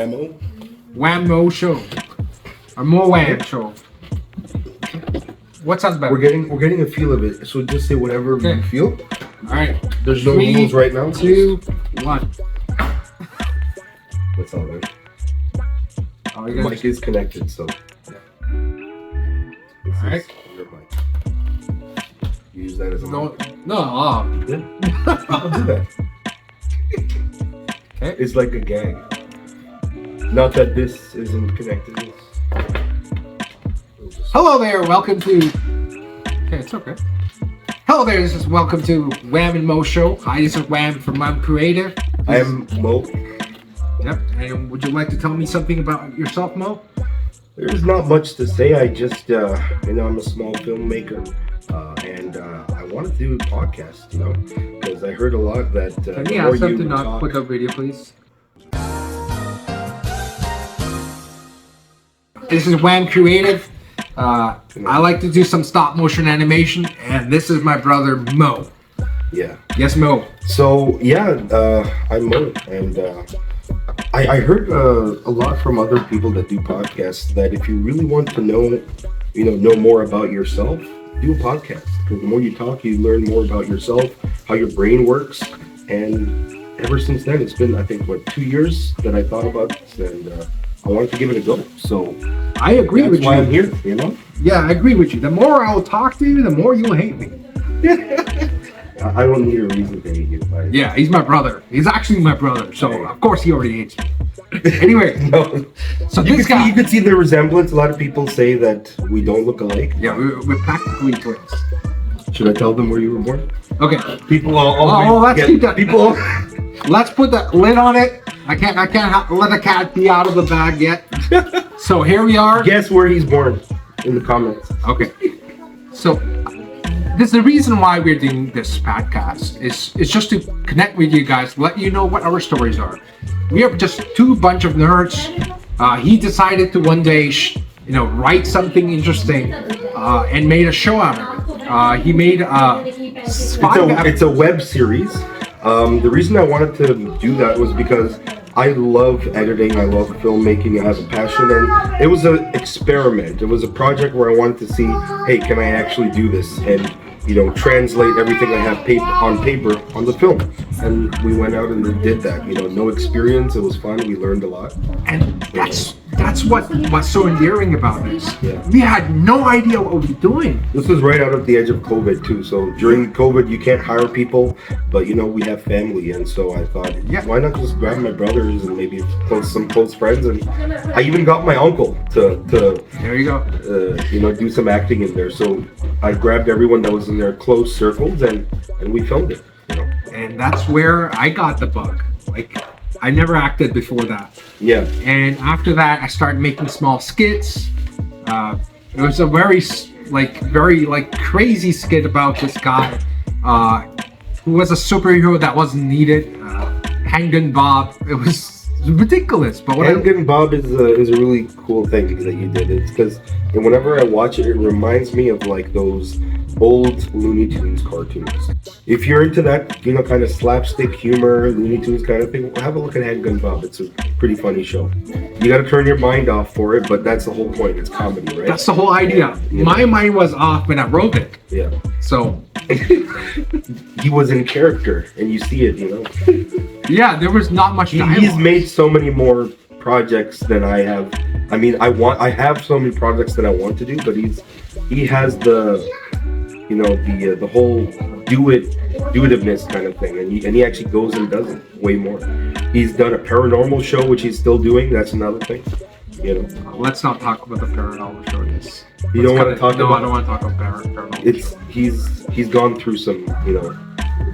WAM MOH show. A more WAM show. What sounds better? We're getting a feel of it, so just say whatever you feel. Alright. There's no rules right now. 2, 1. That's all right. Oh, The mic is connected, so. Alright. Your mic. You use that as a mic. No. Yeah. I'll do that. Okay. It's like a gag. Not that this isn't connected. Hello there, welcome to... Okay, it's okay. Hello there, this is welcome to WAM MOH show. Hi, this is WAM from WAM Creative. I am Mo. Yep, and would you like to tell me something about yourself, Mo? There's not much to say. I just, I'm a small filmmaker, and I wanted to do a podcast, because I heard a lot that. Can you ask them to not put up video, please? This is WAM Creative. I like to do some stop motion animation, and this is my brother Mo. Yeah. Yes, Mo. So I'm Mo, and I heard a lot from other people that do podcasts that if you really want to know more about yourself, do a podcast. Because the more you talk, you learn more about yourself, how your brain works, and ever since then, it's been 2 years that I thought about this, and I wanted to give it a go. So I agree with you. That's why I'm here. Yeah, I agree with you. The more I will talk to you, the more you will hate me. I don't need a reason to hate you. Yeah, he's my brother. He's actually my brother, so of course he already hates me. Anyway, no. So you can see the resemblance. A lot of people say that we don't look alike. Yeah, we're practically twins. Should I tell them where you were born? Okay. People let's keep that. People, let's put that lid on it. I can't let the cat be out of the bag yet. So here we are. Guess where he's born in the comments. Okay. So this is the reason why we're doing this podcast. It's just to connect with you guys, let you know what our stories are. We are just two bunch of nerds. He decided to one day, write something interesting, and made a show out of it. He made it's a web series. The reason I wanted to do that was because I love editing, I love filmmaking, I have a passion, and it was an experiment. It was a project where I wanted to see, hey, can I actually do this? And, translate everything I have on paper on the film. And we went out and did that. No experience, it was fun, we learned a lot. And that's what's so endearing about this. Yeah. We had no idea what we were doing. This was right out of the edge of COVID too. So during COVID, you can't hire people, but we have family, and so I thought, why not just grab my brothers and maybe some close friends, and I even got my uncle to there you go, do some acting in there. So I grabbed everyone that was in their close circles, and we filmed it. And that's where I got the bug. I never acted before that. Yeah. And after that, I started making small skits. It was a very crazy skit about this guy who was a superhero that wasn't needed. Handgun Bob. It was ridiculous. But Handgun Bob is a really cool thing that you did. It's because whenever I watch it, it reminds me of those old Looney Tunes cartoons. If you're into that, kind of slapstick humor, Looney Tunes kind of thing, have a look at Handgun Bob. It's a pretty funny show. You got to turn your mind off for it, but that's the whole point. It's comedy, right? That's the whole idea. My mind was off when I wrote it. Yeah. So he was in character, and you see it. Yeah, there was not much dialogue. He's made so many more projects than I have. I mean, I have so many projects that I want to do, but he has the whole do-itiveness kind of thing, and he actually goes and does it way more. He's done a paranormal show, which he's still doing. That's another thing. Let's not talk about the paranormal show. You don't want to talk about? No, I don't want to talk about paranormal. He's gone through some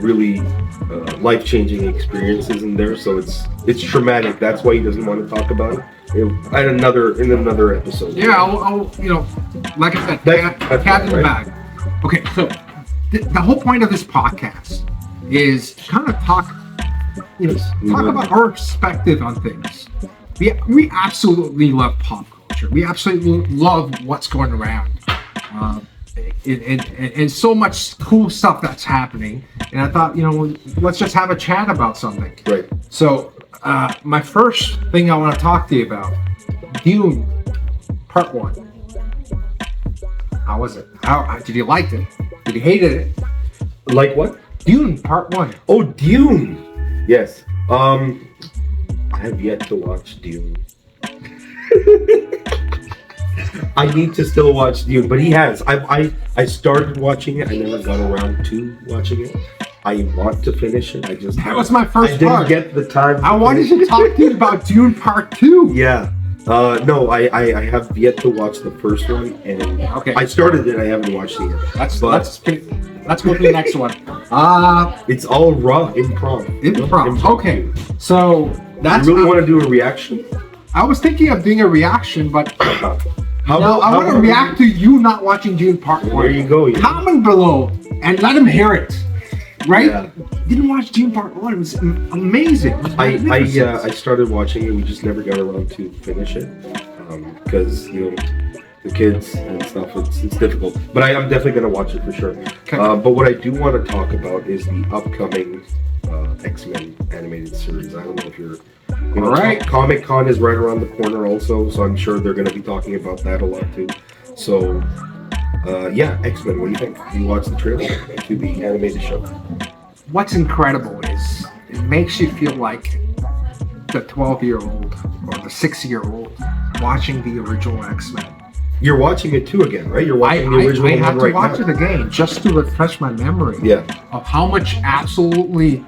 really life-changing experiences in there, so it's traumatic. That's why he doesn't want to talk about it. In another episode. Yeah, I'll like I said, cat in the bag. Okay, so the whole point of this podcast is kind of talk about our perspective on things. We absolutely love pop culture. We absolutely love what's going around. And so much cool stuff that's happening. And I thought, let's just have a chat about something. Right. So My first thing I want to talk to you about, Dune, Part 1. How was it? How did you like it? Did you hate it? Like what? Dune, Part 1. Oh, Dune. Yes. I have yet to watch Dune. I need to still watch Dune, but he has. I started watching it. I never got around to watching it. I want to finish it. That was my first I didn't part. get the time. I wanted to talk to you about Dune Part 2. Yeah. No, I have yet to watch the first one, and Okay. I started it. I haven't watched it yet. Let's go to the next one. It's all raw improv. Improv. Okay. So that's. You really want to do a reaction? I was thinking of doing a reaction, but How I want to react to you not watching Dune Part 1. There you go. Comment below and let him hear it. Right? Yeah. Didn't watch Dune Part 1. It was amazing. It was magnificent. I started watching it. We just never got around to finish it because the kids and stuff. It's difficult. But I'm definitely gonna watch it for sure. Okay. But what I do want to talk about is the upcoming X-Men animated series. I don't know if you're. All right. Comic Con is right around the corner also, so I'm sure they're going to be talking about that a lot too. So, yeah, X-Men. What do you think? You watched the trailer to the animated show? What's incredible is it makes you feel like the 12-year-old or the 6-year-old watching the original X-Men. You're watching it too again, right? You're watching the original I one had to right watch now. it again just to refresh my memory of how much absolutely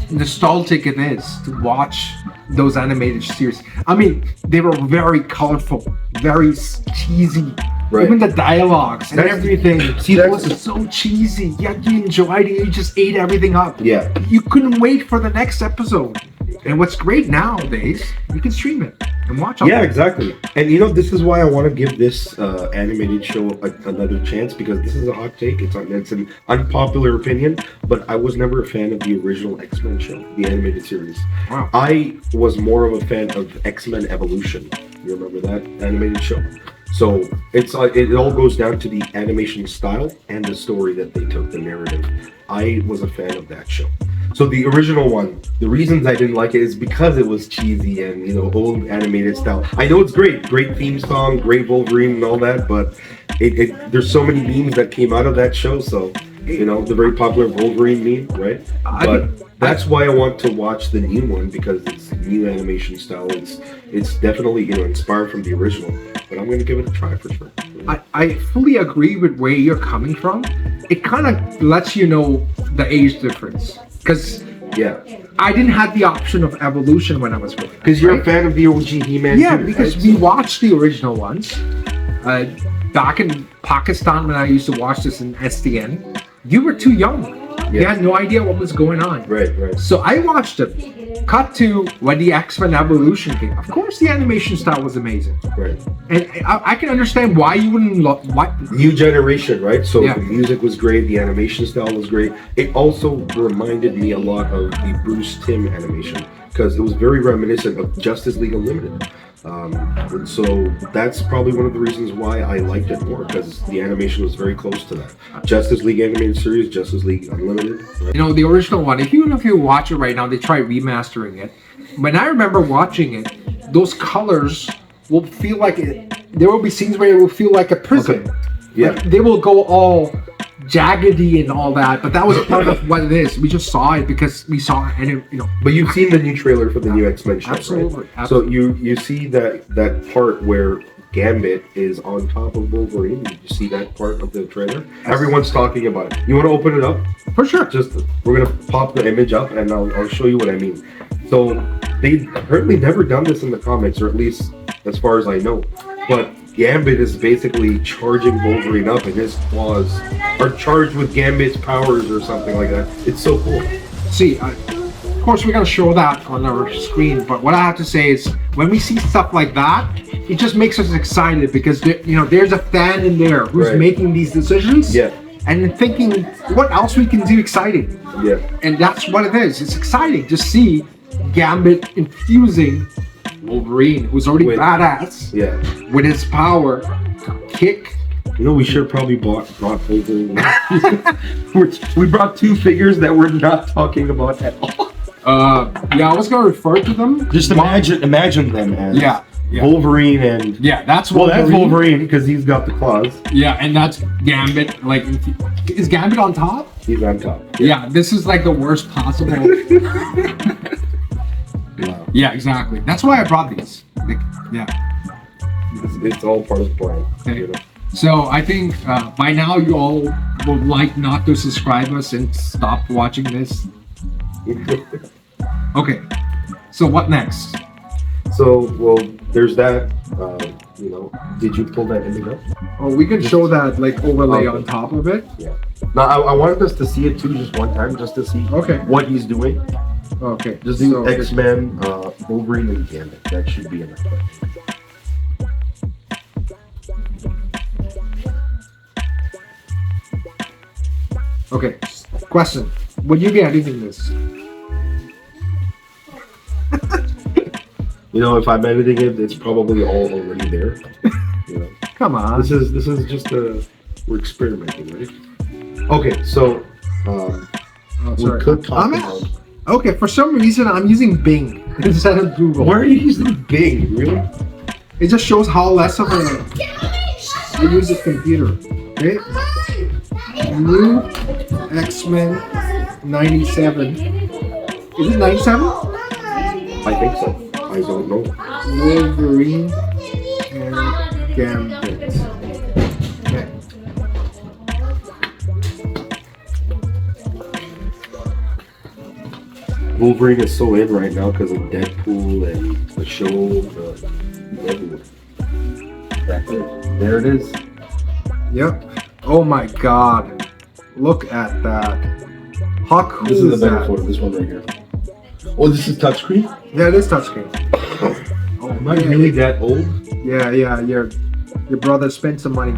nostalgic it is to watch those animated series. I mean, they were very colorful, very cheesy. Right. Even the dialogues and everything. That was so cheesy, yet you enjoyed it. You just ate everything up. Yeah. You couldn't wait for the next episode. And what's great nowadays, you can stream it and watch all Yeah, exactly. And this is why I want to give this animated show another chance, because this is a hot take. It's an unpopular opinion, but I was never a fan of the original X-Men show, the animated series. Wow. I was more of a fan of X-Men Evolution. You remember that animated show? So it all goes down to the animation style and the story that they took, the narrative. I was a fan of that show. So the original one, the reasons I didn't like it is because it was cheesy and old animated style. I know it's great theme song, great Wolverine and all that, but there's so many memes that came out of that show. So the very popular Wolverine meme, right? But that's why I want to watch the new one, because it's new animation style. It's definitely inspired from the original. But I'm going to give it a try for sure. I fully agree with where you're coming from. It kind of lets you know the age difference. Because I didn't have the option of Evolution when I was growing up. Because you're a fan of the OG He-Man Yeah, too, because right? we watched the original ones. Back in Pakistan when I used to watch this in SDN, you were too young. You had no idea what was going on. Right. So I watched it. Cut to when the X-Men Evolution came. Of course, the animation style was amazing. Right. And I can understand why you wouldn't New generation, right? So Yeah. the music was great, the animation style was great. It also reminded me a lot of the Bruce Timm animation, because it was very reminiscent of Justice League Unlimited. And so that's probably one of the reasons why I liked it more, because the animation was very close to that. Justice League animated series, Justice League Unlimited. Right? the original one, if you watch it right now, they try remastering it. When I remember watching it, those colors will feel like there will be scenes where it will feel like a prison. Okay. Yeah. Like, they will go all jaggedy and all that, but that was part of what it is. We just saw it because we saw it, and But you've seen the new trailer for the new X-Men show, Absolutely, right? So you see that part where Gambit is on top of Wolverine. You see that part of the trailer? Everyone's talking about it. You want to open it up? for sure. We're gonna pop the image up, and I'll show you what I mean. So they've apparently never done this in the comics, or at least as far as I know. But Gambit is basically charging Wolverine up, and his claws are charged with Gambit's powers or something like that. It's so cool. See, of course, we're gonna show that on our screen. But what I have to say is, when we see stuff like that, it just makes us excited, because there's a fan in there who's Right. making these decisions. Yeah. And thinking what else we can do exciting. Yeah. And that's what it is. It's exciting to see Gambit infusing Wolverine, who's already badass, Yeah. with his power to kick. We should have probably brought Wolverine. We brought two figures that we're not talking about at all. Yeah, I was gonna refer to them. Just imagine them as Yeah. Wolverine and Yeah, that's that's Wolverine because he's got the claws. Yeah, and that's Gambit. Like, is Gambit on top? He's on top. Yeah, this is like the worst possible. Wow. Yeah, exactly. That's why I brought these. Like, yeah. It's all part of the plan. Okay. You know? So I think by now you all would like not to subscribe us and stop watching this. Okay. So what next? So, well, there's that. You know, did you pull that image up? Oh, we can show that like overlay Okay. on top of it. Yeah. Now, I wanted us to see it too, just one time, just to see Okay. what he's doing. Okay. Just do X-Men, Wolverine, and Gambit. That should be enough. Okay. Question: would you be editing this? You know, if I'm editing it, it's probably all already there. You know, Come on. this is just we're experimenting, right? Okay, so Oh, we sorry. could talk I'm about. Okay, for some reason I'm using Bing instead of Google. Why are you using Bing? Really? It just shows how less of a I use a computer. Okay. New X-Men 97. Is it 97? I think so. I don't know. Wolverine and Gambit. Okay. Wolverine is so in right now because of Deadpool and the show. Everywhere. There it is. Yep. Oh my god. Look at that. How cool This is a better that? photo. This one right here. Oh, this is touchscreen. Yeah, it is touchscreen. Oh, Am I really that old? Yeah, your brother spent some money.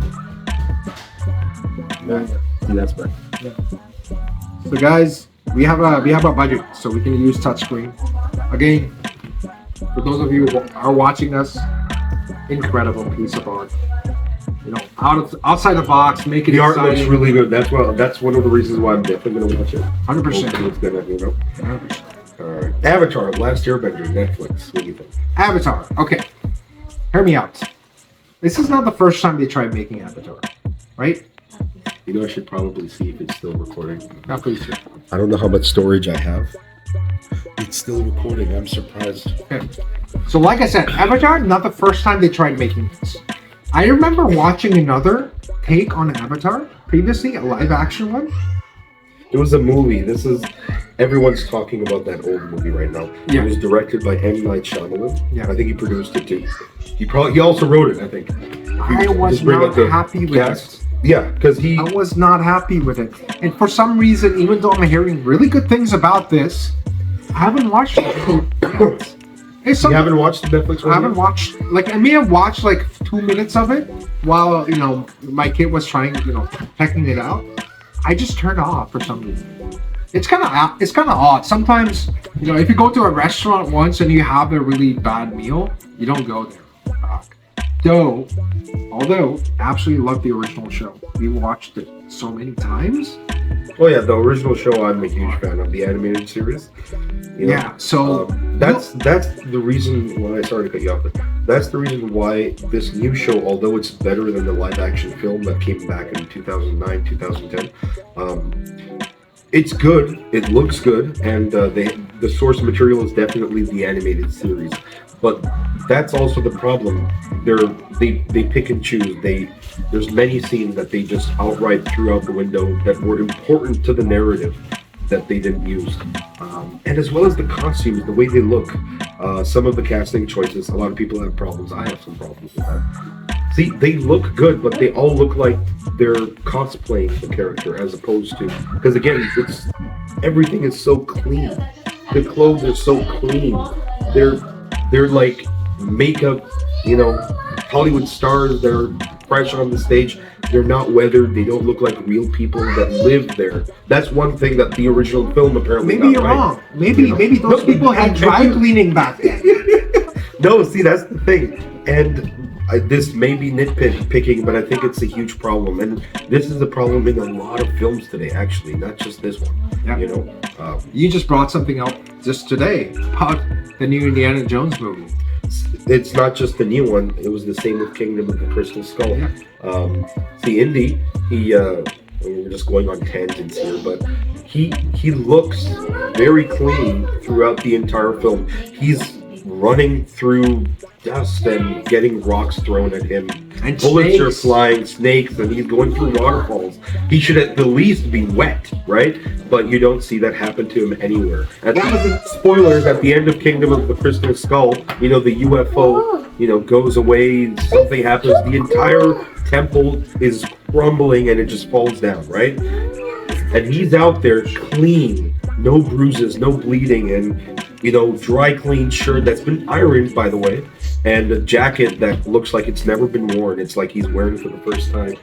Yeah. See, that's better. So guys, we have a budget, so we can use touchscreen. Again, for those of you who are watching us, incredible piece of art. You know, outside the box, make it The art looks exciting. really good. That's one of the reasons why I'm definitely gonna watch it. 100%. Hopefully it's gonna, you know. 100%. Alright. Avatar, Last Airbender, Netflix. What do you think? Avatar. Okay, hear me out. This is not the first time they tried making Avatar, right? You know, I should probably see if it's still recording. Not pretty sure. I don't know how much storage I have. It's still recording. I'm surprised. Okay. So like I said, Avatar, not the first time they tried making this. I remember watching another take on Avatar previously, a live action one. It was a movie. Everyone's talking about that old movie right now. Yeah. It was directed by M. Night Shyamalan. Yeah. I think he produced it too. He also wrote it, I think. I was Just bring not up the happy with cast. it. Yeah, because I was not happy with it. And for some reason, even though I'm hearing really good things about this, I haven't watched it yet. It's you haven't watched the Netflix one? I haven't watched, like, I may have watched like 2 minutes of it while, you know, my kid was trying, you know, checking it out. I just turned off for some reason. It's kind of odd. Sometimes, you know, if you go to a restaurant once and you have a really bad meal, you don't go there back. Although, absolutely love the original show. We watched it so many times. Oh yeah, the original show I'm a huge fan of, the animated series. You know, Yeah, so that's the reason why I started to cut you off. That's the reason why this new show, although it's better than the live action film that came back in 2009, 2010, it's good. It looks good, and the source material is definitely the animated series. But that's also the problem. They pick and choose. There's many scenes that they just outright threw out the window that were important to the narrative that they didn't use. And as well as the costumes, the way they look, some of the casting choices, a lot of people have problems. I have some problems with that. See, they look good, but they all look like they're cosplaying the character as opposed to, because again, everything is so clean. The clothes are so clean. They're like makeup, you know, Hollywood stars. They're fresh on the stage. They're not weathered. They don't look like real people that live there. That's one thing that the original film apparently maybe got you're right. wrong. Maybe those people had dry cleaning back then. No, see, that's the thing. And this may be nitpicking, but I think it's a huge problem. And this is a problem in a lot of films today, actually, not just this one. Yeah. You know, You just brought something up just today about the new Indiana Jones movie. it's not just the new one. It was the same with Kingdom of the Crystal Skull. Yeah. See, Indy, we're just going on tangents here, but he looks very clean throughout the entire film. He's running through dust and getting rocks thrown at him. And bullets are snakes. flying, snakes, and he's going through waterfalls. He should at the least be wet, right? But you don't see that happen to him anywhere. And spoilers, at the end of Kingdom of the Crystal Skull, you know, the UFO, you know, goes away, something happens, the entire temple is crumbling and it just falls down, right? And he's out there clean, no bruises, no bleeding, and, you know, dry clean shirt that's been ironed, by the way, and a jacket that looks like it's never been worn. It's like he's wearing it for the first time,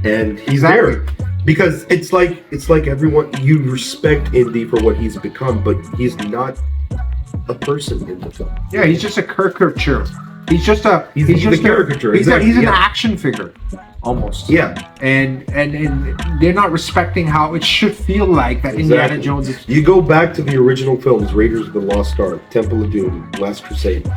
and he's there because it's like everyone, you respect Indy for what he's become, but he's not a person in the film. Yeah, he's just a caricature. He's just a He's a caricature. He's Exactly, an yeah. action figure, almost. Yeah, And they're not respecting how it should feel like that Indiana exactly. Jones is. You go back to the original films, Raiders of the Lost Ark, Temple of Doom, Last Crusade,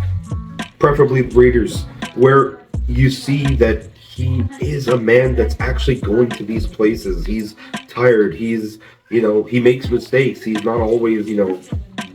preferably Raiders, where you see that he is a man that's actually going to these places. He's tired. He's, you know, he makes mistakes. He's not always, you know,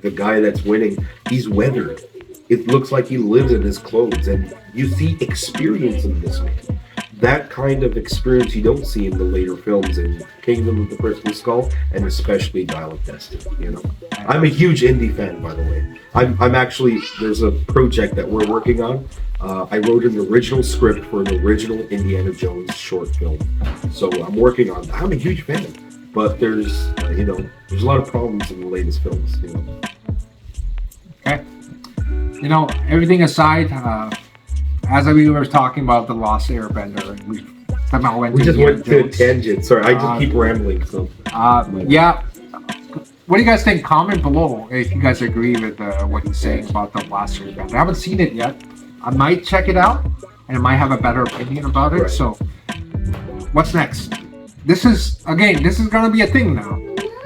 the guy that's winning. He's weathered. It looks like he lives in his clothes, and you see experience in this man. That kind of experience you don't see in the later films in Kingdom of the Crystal Skull, and especially Dial of Destiny. You know, I'm a huge Indy fan, by the way. I'm actually, there's a project that we're working on. I wrote an original script for an original Indiana Jones short film, so I'm working on that. I'm a huge fan, but there's you know, there's a lot of problems in the latest films. You know. Okay. You know, everything aside, as we were talking about the Lost Airbender, and we somehow went We to just Indiana went to a Jones. tangent. Sorry, I just keep rambling. So Yeah. What do you guys think? Comment below if you guys agree with what he's saying about the Lost Airbender. I haven't seen it yet. I might check it out, and I might have a better opinion about it. Right. So, what's next? This is gonna be a thing now.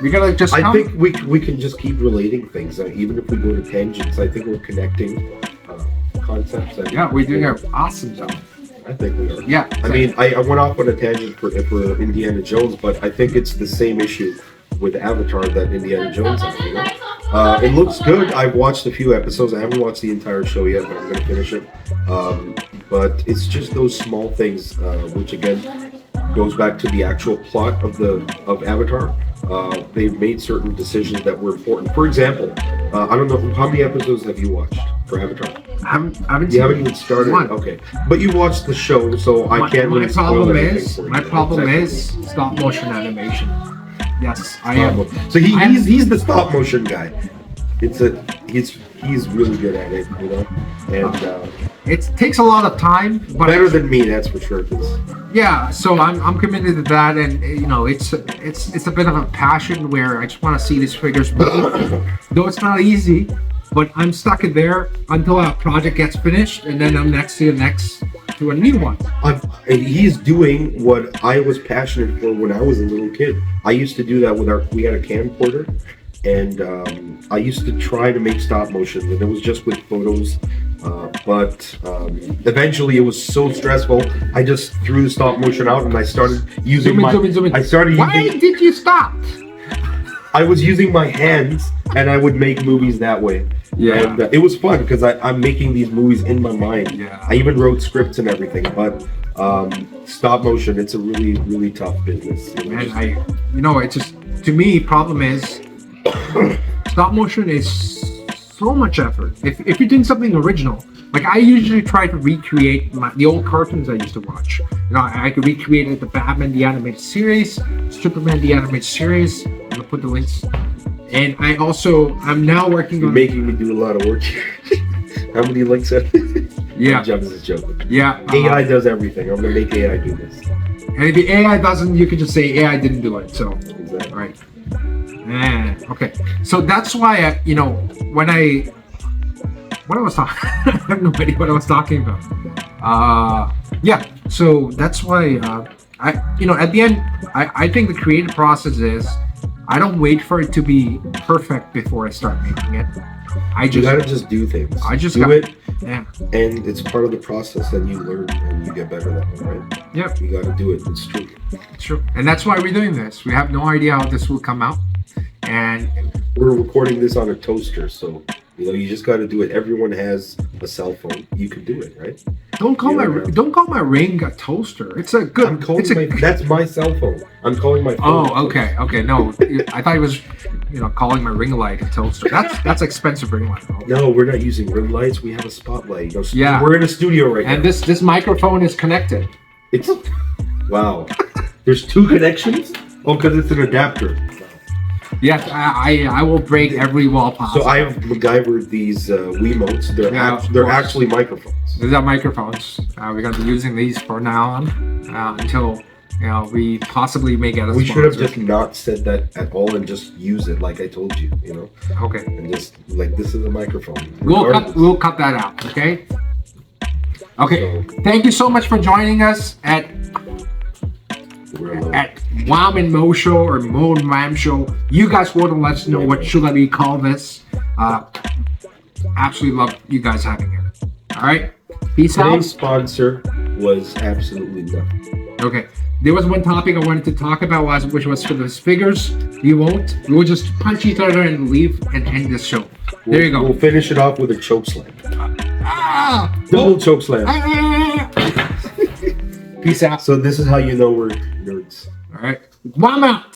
We gotta just. I think we can just keep relating things. Even if we go to tangents, I think we're connecting concepts. Yeah, we're doing an awesome job. I think we are. Yeah. I mean, I went off on a tangent for Indiana Jones, but I think it's the same issue with Avatar that Indiana Jones has. You know? It looks good. I've watched a few episodes. I haven't watched the entire show yet, but I'm going to finish it. But it's just those small things, which again goes back to the actual plot of Avatar. They've made certain decisions that were important. For example, I don't know how many episodes have you watched for Avatar. I haven't You haven't even started. one. Okay, but you watched the show, so I can't really spoil anything for you. My problem Exactly. is stop motion animation. Yes, I am. So he's the stop motion guy. He's really good at it, you know, and It takes a lot of time, but better than me, that's for sure. 'Cause yeah. So I'm committed to that, and you know, it's a bit of a passion where I just want to see these figures move. Though it's not easy, but I'm stuck in there until a project gets finished, and then I'm next to a new one. he's doing what I was passionate for when I was a little kid. I used to do that we had a camcorder, and I used to try to make stop motion, and it was just with photos. But eventually, it was so stressful. I just threw the stop motion out, and I started using Zoom in. I started Why using. did you stop? I was using my hands, and I would make movies that way. Yeah. And it was fun because I'm making these movies in my mind. Yeah. I even wrote scripts and everything. But stop motion, it's a really, really tough business. You know, And it's just, to me, problem is stop motion is so much effort. If you're doing something original, like I usually try to recreate the old cartoons I used to watch. You know, I could recreate the Batman the animated series, Superman the animated series. I'm gonna put the links. And I'm now working You're on making me do a lot of work here. How many links are Yeah. Job is a joke. yeah. AI does everything. I'm gonna make AI do this. And if the AI doesn't, you can just say AI didn't do it. So. Exactly. Right. Okay. So that's why when I what I was talking. I have no idea what I was talking about. Yeah. So that's why at the end, I think the creative process is I don't wait for it to be perfect before I start making it. You gotta just do things. I just do it, yeah. and it's part of the process, and you learn and you get better that way, right? Yep. You gotta do it. It's true. It's true, and that's why we're doing this. We have no idea how this will come out, and we're recording this on a toaster, so you just got to do it. Everyone has a cell phone. You can do it, right? Don't call my ring a toaster. It's a good. That's my cell phone. I'm calling my phone. Oh, okay. No, I thought it was, calling my ring light a toaster. That's expensive ring light. No, we're not using ring lights. We have a spotlight. Yeah, we're in a studio right now. And this microphone is connected. It's wow. There's 2 connections. Oh, because it's an adapter. Yes, I will break every wall possible. So I have MacGyvered these WAM MOHs. They're actually microphones. These are microphones. We're gonna be using these for now on until we possibly may get a sponsor. We should have just not said that at all and just use it like I told you. Okay. And just like this is a microphone. We'll cut that out. Okay. Okay. So, thank you so much for joining us at WAM MOH Show or WAM Show. You guys want to let us know what should we call this. Absolutely love you guys having here. All right, peace out. Today's sponsor was absolutely nothing. Okay, there was one topic I wanted to talk about, which was for those figures. We will just punch each other and leave and end this show. There you go. We'll finish it off with a choke slam. Double choke slam. Peace out. So this is how you know we're nerds. All right, WAM out.